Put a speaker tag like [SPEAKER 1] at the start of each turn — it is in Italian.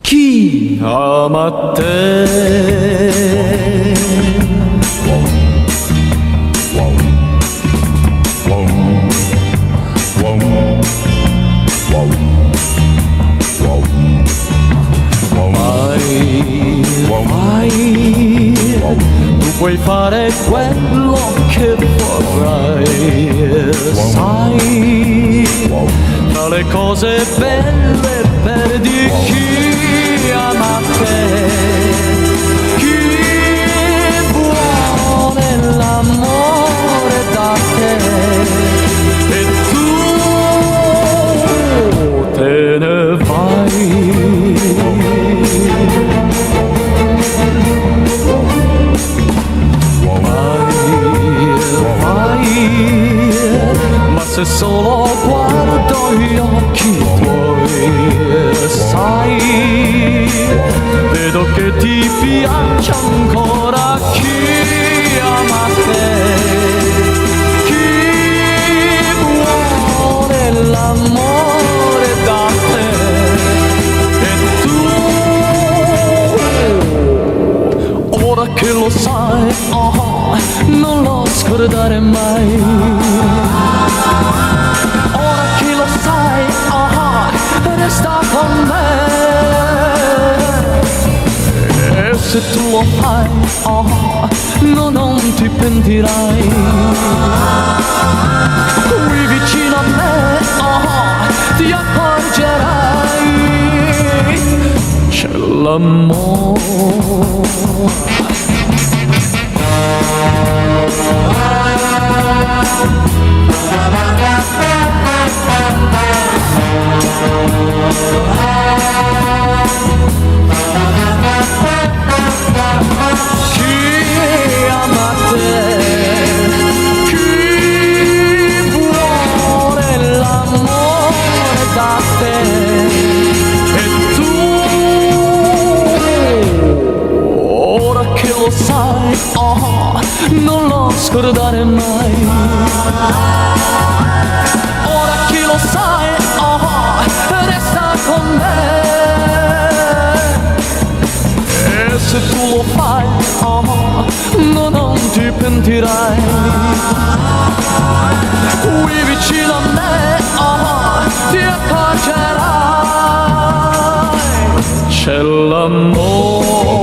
[SPEAKER 1] chi ama te. Vai, tu puoi fare quello che vorrai, sai, tra le cose belle perdi chi ama te, chi vuole l'amore da te, e tu te ne vai. Ma se solo guardo gli occhi tuoi, sai, vedo che ti piace ancora chi ama te, chi vuole l'amore da te, e tu, ora che lo sai, non lo scordare mai. Ora che lo sai, resta con me. E se tu lo fai, non ti pentirai. Qui vicino a me, ti accorgerai. C'è l'amore. Chi ama te, chi vuole l'amore da te, e tu, ora che lo sai, non lo scordare mai. Ora che lo sai, resta con me. E se tu lo fai, non ti pentirai. Qui vicino a me, ti accorgerai. C'è l'amore.